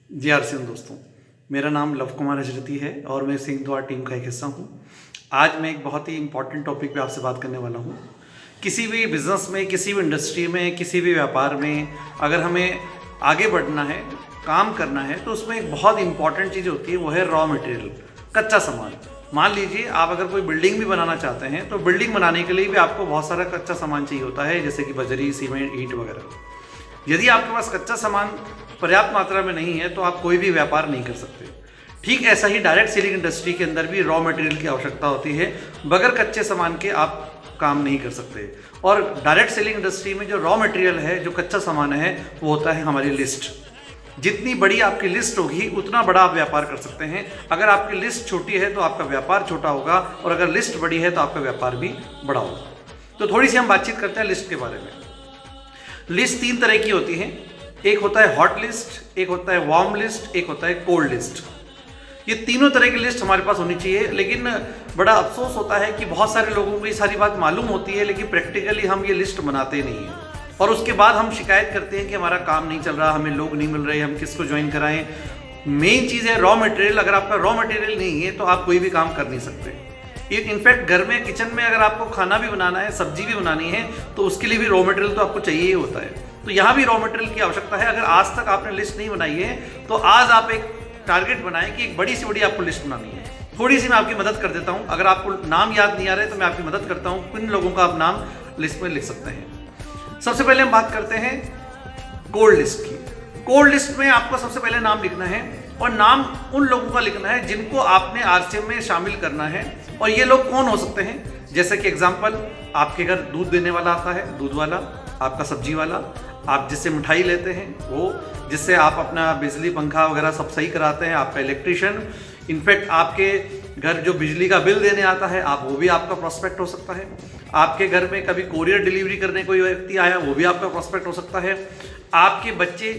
जी RCM दोस्तों, मेरा नाम लव कुमार हजरती है और मैं सिंह द्वार टीम का एक हिस्सा हूँ। आज मैं एक बहुत ही इम्पॉर्टेंट टॉपिक पे आपसे बात करने वाला हूँ। किसी भी बिजनेस में, किसी भी इंडस्ट्री में, किसी भी व्यापार में अगर हमें आगे बढ़ना है, काम करना है, तो उसमें एक बहुत इंपॉर्टेंट चीज़ होती है, वो है रॉ मटेरियल, कच्चा सामान। मान लीजिए आप अगर कोई बिल्डिंग भी बनाना चाहते हैं तो बिल्डिंग बनाने के लिए भी आपको बहुत सारा कच्चा सामान चाहिए होता है, जैसे कि बजरी, सीमेंट, ईंट वगैरह। यदि आपके पास कच्चा सामान पर्याप्त मात्रा में नहीं है तो आप कोई भी व्यापार नहीं कर सकते। ठीक ऐसा ही डायरेक्ट सेलिंग इंडस्ट्री के अंदर भी रॉ मटेरियल की आवश्यकता होती है। बगैर कच्चे सामान के आप काम नहीं कर सकते। और डायरेक्ट सेलिंग इंडस्ट्री में जो रॉ मटेरियल है, जो कच्चा सामान है, वो होता है हमारी लिस्ट। जितनी बड़ी आपकी लिस्ट होगी उतना बड़ा आप व्यापार कर सकते हैं। अगर आपकी लिस्ट छोटी है तो आपका व्यापार छोटा होगा, और अगर लिस्ट बड़ी है तो आपका व्यापार भी बड़ा होगा। तो थोड़ी सी हम बातचीत करते हैं लिस्ट के बारे में। लिस्ट 3 तरह की होती है। एक होता है हॉट लिस्ट, एक होता है वार्म लिस्ट, एक होता है कोल्ड लिस्ट। ये तीनों तरह की लिस्ट हमारे पास होनी चाहिए। लेकिन बड़ा अफसोस होता है कि बहुत सारे लोगों को ये सारी बात मालूम होती है, लेकिन प्रैक्टिकली हम ये लिस्ट बनाते नहीं हैं। और उसके बाद हम शिकायत करते हैं कि हमारा काम नहीं चल रहा, हमें लोग नहीं मिल रहे, हम किसको ज्वाइन कराएं। मेन चीज़ है रॉ मटेरियल। अगर आपका रॉ मटेरियल नहीं है तो आप कोई भी काम कर नहीं सकते। इनफैक्ट घर में, किचन में अगर आपको खाना भी बनाना है, सब्जी भी बनानी है, तो उसके लिए भी रॉ मटेरियल तो आपको चाहिए ही होता है। तो यहाँ भी रॉ मटेरियल की आवश्यकता है। अगर आज तक आपने लिस्ट नहीं बनाई है तो आज आप एक टारगेट बनाएं कि एक बड़ी से बड़ी आपको लिस्ट बनानी है। थोड़ी सी मैं आपकी मदद कर देता हूँ। अगर आपको नाम याद नहीं आ रहे तो मैं आपकी मदद करता हूँ, किन लोगों का आप नाम लिस्ट में लिख सकते हैं। सबसे पहले हम बात करते हैं कोल्ड लिस्ट की। कोल्ड लिस्ट में आपको सबसे पहले नाम लिखना है, और नाम उन लोगों का लिखना है जिनको आपने आरसीएम में शामिल करना है। और ये लोग कौन हो सकते हैं? जैसे कि एग्जांपल, आपके घर दूध देने वाला आता है, दूध वाला, आपका सब्जी वाला, आप जिससे मिठाई लेते हैं वो, जिससे आप अपना बिजली पंखा वगैरह सब सही कराते हैं, आपका इलेक्ट्रीशियन। इनफैक्ट आपके घर जो बिजली का बिल देने आता है, आप वो भी आपका प्रोस्पेक्ट हो सकता है। आपके घर में कभी कोरियर डिलीवरी करने कोई व्यक्ति आया, वो भी आपका प्रोस्पेक्ट हो सकता है। आपके बच्चे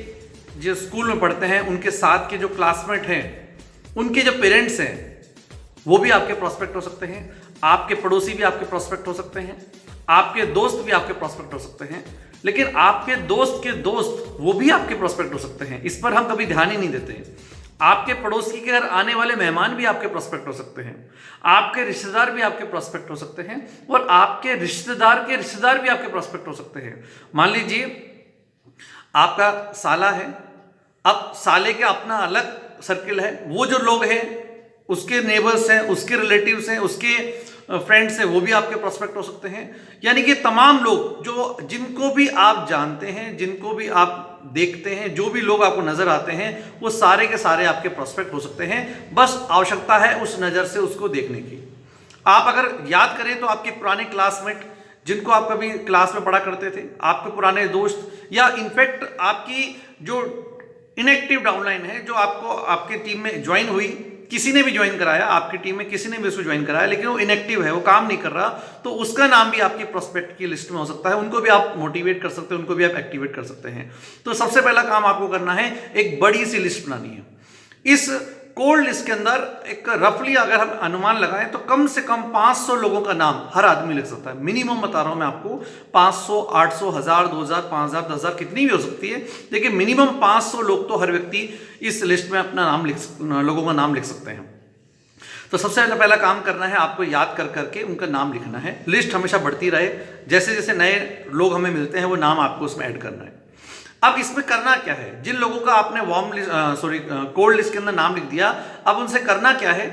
जो स्कूल में पढ़ते हैं, उनके साथ के जो क्लासमेट हैं, उनके जो पेरेंट्स हैं, वो भी आपके प्रोस्पेक्ट हो सकते हैं। आपके पड़ोसी भी आपके प्रोस्पेक्ट हो सकते हैं। आपके दोस्त भी आपके प्रोस्पेक्ट हो सकते हैं। लेकिन आपके दोस्त के दोस्त, वो भी आपके प्रोस्पेक्ट हो सकते हैं। इस पर हम कभी ध्यान ही नहीं देते। आपके पड़ोसी के घर आने वाले मेहमान भी आपके प्रोस्पेक्ट हो सकते हैं। आपके रिश्तेदार भी आपके प्रोस्पेक्ट हो सकते हैं, और आपके रिश्तेदार के रिश्तेदार भी आपके प्रोस्पेक्ट हो सकते हैं। मान लीजिए आपका साला है, अब साले के अपना अलग सर्किल है, वो जो लोग हैं, उसके नेबर्स हैं, उसके रिलेटिव्स हैं, उसके फ्रेंड्स हैं, वो भी आपके प्रोस्पेक्ट हो सकते हैं। यानी कि तमाम लोग जो, जिनको भी आप जानते हैं, जिनको भी आप देखते हैं, जो भी लोग आपको नजर आते हैं, वो सारे के सारे आपके प्रोस्पेक्ट हो सकते हैं। बस आवश्यकता है उस नज़र से उसको देखने की। आप अगर याद करें तो आपके पुराने क्लासमेट, जिनको आप कभी क्लास में पढ़ा करते थे, आपके पुराने दोस्त, या इनफैक्ट आपकी जो इनएक्टिव डाउनलाइन है, जो आपको आपके टीम में ज्वाइन हुई, किसी ने भी ज्वाइन कराया आपकी टीम में, किसी ने भी उसको ज्वाइन कराया, लेकिन वो इनएक्टिव है, वो काम नहीं कर रहा, तो उसका नाम भी आपकी प्रोस्पेक्ट की लिस्ट में हो सकता है। उनको भी आप मोटिवेट कर सकते हैं, उनको भी आप एक्टिवेट कर सकते हैं। तो सबसे पहला काम आपको करना है, एक बड़ी सी लिस्ट बनानी है। इस कोल्ड लिस्ट के अंदर एक रफली अगर हम अनुमान लगाएं तो कम से कम 500 लोगों का नाम हर आदमी लिख सकता है। मिनिमम बता रहा हूं मैं आपको, 500, 800, 1000, 2000, 5000, 10000, कितनी भी हो सकती है, लेकिन मिनिमम 500 लोग तो हर व्यक्ति इस लिस्ट में अपना नाम लोगों का नाम लिख सकते हैं। तो सबसे पहला काम करना है, आपको याद कर करके उनका नाम लिखना है। लिस्ट हमेशा बढ़ती रहे, जैसे जैसे नए लोग हमें मिलते हैं वो नाम आपको उसमें ऐड करना है। अब इसमें करना क्या है? जिन लोगों का आपने कोल्ड लिस्ट के अंदर नाम लिख दिया, अब उनसे करना क्या है?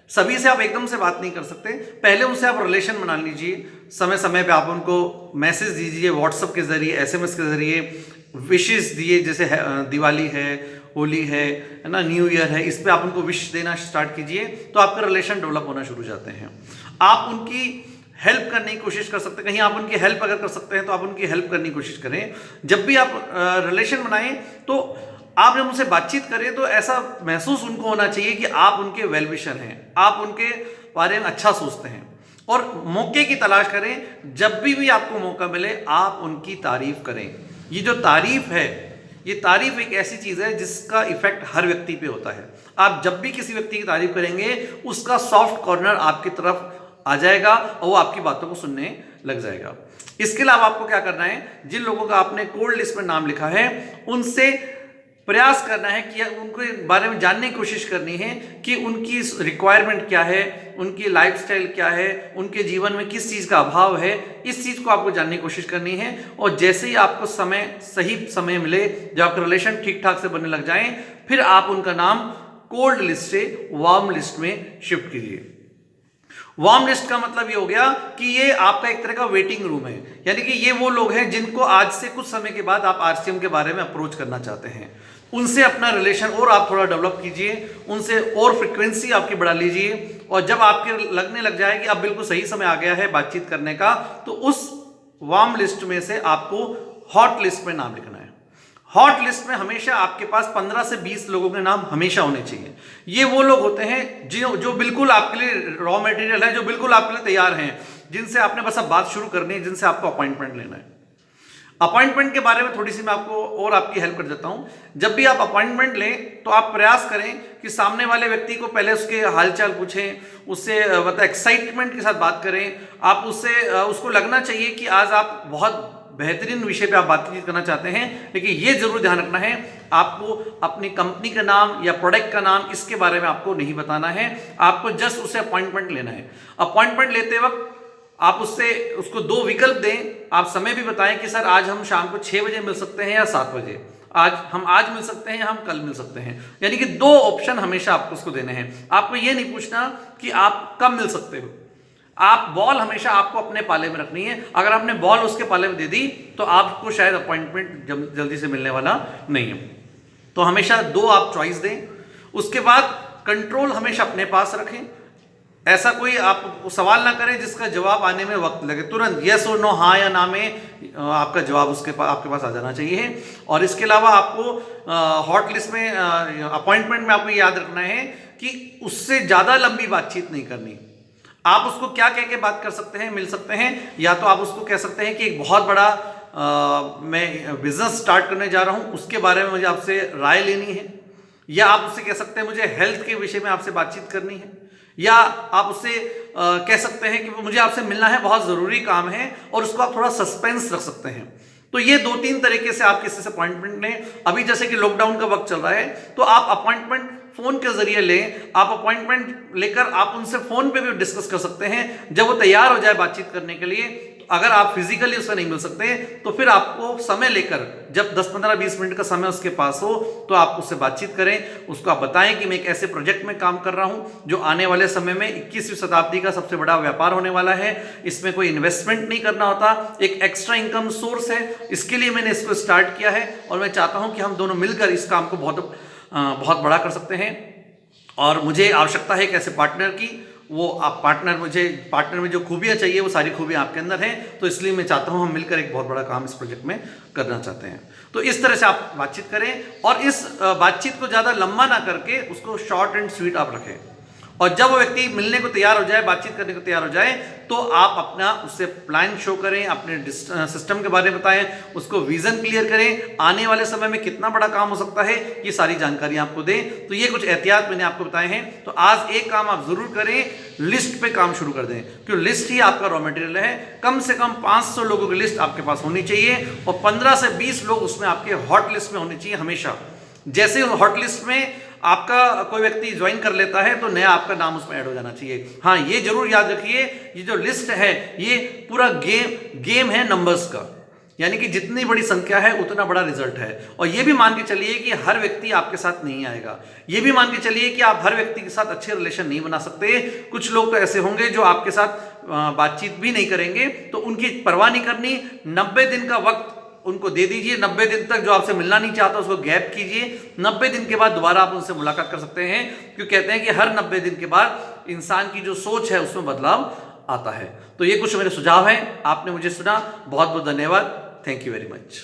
सभी से आप एकदम से बात नहीं कर सकते। पहले उनसे आप रिलेशन बना लीजिए। समय समय पे आप उनको मैसेज दीजिए, व्हाट्सएप के जरिए, एसएमएस के जरिए विशेस दिए। जैसे दिवाली है, होली है ना, न्यू ईयर है, इस पे आप उनको विश देना स्टार्ट कीजिए, तो आपका रिलेशन डेवलप होना शुरू हो जाते हैं। आप उनकी हेल्प करने की कोशिश कर सकते हैं। कहीं आप उनकी हेल्प अगर कर सकते हैं तो आप उनकी हेल्प करने की कोशिश करें। जब भी आप रिलेशन बनाएं तो आप जब उनसे बातचीत करें तो ऐसा महसूस उनको होना चाहिए कि आप उनके वेल विशर हैं, आप उनके बारे में अच्छा सोचते हैं। और मौके की तलाश करें। जब भी आपको मौका मिले आप उनकी तारीफ करें। ये जो तारीफ है, ये तारीफ एक ऐसी चीज है जिसका इफेक्ट हर व्यक्ति पे होता है। आप जब भी किसी व्यक्ति की तारीफ करेंगे, उसका सॉफ्ट कॉर्नर आपकी तरफ आ जाएगा और वो आपकी बातों को सुनने लग जाएगा। इसके अलावा आपको क्या करना है, जिन लोगों का आपने कोल्ड लिस्ट में नाम लिखा है उनसे प्रयास करना है कि उनके बारे में जानने की कोशिश करनी है कि उनकी रिक्वायरमेंट क्या है, उनकी लाइफस्टाइल क्या है, उनके जीवन में किस चीज़ का अभाव है, इस चीज़ को आपको जानने की कोशिश करनी है। और जैसे ही आपको सही समय मिले, जब आपके रिलेशन ठीक ठाक से बनने लग जाएं, फिर आप उनका नाम कोल्ड लिस्ट से वार्म लिस्ट में शिफ्ट कीजिए। वार्म लिस्ट का मतलब ये हो गया कि ये आपका एक तरह का वेटिंग रूम है, यानी कि ये वो लोग हैं जिनको आज से कुछ समय के बाद आप आरसीएम के बारे में अप्रोच करना चाहते हैं। उनसे अपना रिलेशन और आप थोड़ा डेवलप कीजिए, उनसे और फ्रिक्वेंसी आपकी बढ़ा लीजिए, और जब आपके लगने लग जाए कि अब बिल्कुल सही समय आ गया है बातचीत करने का, तो उस वार्म लिस्ट में से आपको हॉट लिस्ट में नाम लिखना है। हॉट लिस्ट में हमेशा आपके पास 15 से 20 लोगों के नाम हमेशा होने चाहिए। ये वो लोग होते हैं जो बिल्कुल आपके लिए रॉ मटेरियल है, जो बिल्कुल आपके लिए तैयार हैं, जिनसे आपने बस अब बात शुरू करनी है, जिनसे आपको अपॉइंटमेंट लेना है। अपॉइंटमेंट के बारे में थोड़ी सी मैं आपको और आपकी हेल्प कर देता हूं। जब भी आप अपॉइंटमेंट लें तो आप प्रयास करें कि सामने वाले व्यक्ति को पहले उसके हालचाल पूछें, उससे मतलब एक्साइटमेंट के साथ बात करें। आप उसको लगना चाहिए कि आज आप बहुत बेहतरीन विषय पे आप बातचीत करना चाहते हैं, लेकिन ये जरूर ध्यान रखना है आपको अपनी कंपनी का नाम या प्रोडक्ट का नाम इसके बारे में आपको नहीं बताना है। आपको जस्ट उसे अपॉइंटमेंट लेना है। अपॉइंटमेंट लेते वक्त आप उसको 2 विकल्प दें। आप समय भी बताएं कि सर आज हम शाम को 6 बजे मिल सकते हैं या 7 बजे, आज मिल सकते हैं या हम कल मिल सकते हैं। यानी कि 2 ऑप्शन हमेशा आपको उसको देने हैं। आपको ये नहीं पूछना कि आप कब मिल सकते हो। आप बॉल हमेशा आपको अपने पाले में रखनी है। अगर आपने बॉल उसके पाले में दे दी तो आपको शायद अपॉइंटमेंट जल्दी से मिलने वाला नहीं है। तो हमेशा 2 आप चॉइस दें। उसके बाद कंट्रोल हमेशा अपने पास रखें। ऐसा कोई आप सवाल ना करें जिसका जवाब आने में वक्त लगे। तुरंत यस और नो, हाँ या ना में आपका जवाब आपके पास आ जाना चाहिए। और इसके अलावा आपको हॉट लिस्ट में अपॉइंटमेंट में आपको याद रखना है कि उससे ज़्यादा लंबी बातचीत नहीं करनी। आप उसको क्या कह के बात कर सकते हैं, मिल सकते हैं, या तो आप उसको कह सकते हैं कि एक बहुत बड़ा मैं बिजनेस स्टार्ट करने जा रहा हूं, उसके बारे में मुझे आपसे राय लेनी है। या आप उससे कह सकते हैं मुझे हेल्थ के विषय में आपसे बातचीत करनी है। या आप उससे कह सकते हैं कि मुझे आपसे मिलना है, बहुत ज़रूरी काम है, और उसको आप थोड़ा सस्पेंस रख सकते हैं। तो ये 2-3 तरीके से आप किसी से अपॉइंटमेंट लें। अभी जैसे कि लॉकडाउन का वक्त चल रहा है तो आप अपॉइंटमेंट फोन के जरिए लें। आप अपॉइंटमेंट लेकर आप उनसे फोन पे भी डिस्कस कर सकते हैं। जब वो तैयार हो जाए बातचीत करने के लिए, अगर आप फिजिकली उससे नहीं मिल सकते तो फिर आपको समय लेकर, जब 10-15-20 मिनट का समय उसके पास हो, तो आप उससे बातचीत करें। उसको आप बताएं कि मैं एक ऐसे प्रोजेक्ट में काम कर रहा हूं जो आने वाले समय में 21वीं शताब्दी का सबसे बड़ा व्यापार होने वाला है। इसमें कोई इन्वेस्टमेंट नहीं करना होता, एक एक्स्ट्रा इनकम सोर्स है। इसके लिए मैंने इसको स्टार्ट किया है और मैं चाहता हूं कि हम दोनों मिलकर इस काम को बहुत बड़ा कर सकते हैं। और मुझे आवश्यकता है एक ऐसे पार्टनर की। वो आप पार्टनर में जो खूबियां चाहिए वो सारी खूबियां आपके अंदर हैं। तो इसलिए मैं चाहता हूं हम मिलकर एक बहुत बड़ा काम इस प्रोजेक्ट में करना चाहते हैं। तो इस तरह से आप बातचीत करें, और इस बातचीत को ज़्यादा लंबा ना करके उसको शॉर्ट एंड स्वीट आप रखें। और जब वो व्यक्ति मिलने को तैयार हो जाए, बातचीत करने को तैयार हो जाए, तो आप अपना उससे प्लान शो करें, अपने सिस्टम के बारे में बताएं, उसको विजन क्लियर करें, आने वाले समय में कितना बड़ा काम हो सकता है, ये सारी जानकारी आपको दें। तो ये कुछ एहतियात मैंने आपको बताए हैं। तो आज एक काम आप जरूर करें, लिस्ट पे काम शुरू कर दें, क्योंकि लिस्ट ही आपका रॉ मटेरियल है। कम से कम 500 लोगों की लिस्ट आपके पास होनी चाहिए, और 15 से 20 लोग उसमें आपके हॉट लिस्ट में होने चाहिए हमेशा। जैसे हॉट लिस्ट में आपका कोई व्यक्ति ज्वाइन कर लेता है तो नया आपका नाम उसमें ऐड हो जाना चाहिए। हाँ, ये जरूर याद रखिए, ये जो लिस्ट है ये पूरा गेम है नंबर्स का, यानी कि जितनी बड़ी संख्या है उतना बड़ा रिजल्ट है। और ये भी मान के चलिए कि हर व्यक्ति आपके साथ नहीं आएगा। ये भी मान के चलिए कि आप हर व्यक्ति के साथ अच्छे रिलेशन नहीं बना सकते। कुछ लोग तो ऐसे होंगे जो आपके साथ बातचीत भी नहीं करेंगे, तो उनकी परवाह नहीं करनी। 90 दिन का वक्त उनको दे दीजिए। 90 दिन तक जो आपसे मिलना नहीं चाहता उसको गैप कीजिए। 90 दिन के बाद दोबारा आप उनसे मुलाकात कर सकते हैं, क्योंकि कहते हैं कि हर 90 दिन के बाद इंसान की जो सोच है उसमें बदलाव आता है। तो ये कुछ मेरे सुझाव हैं। आपने मुझे सुना, बहुत बहुत धन्यवाद। Thank you very much.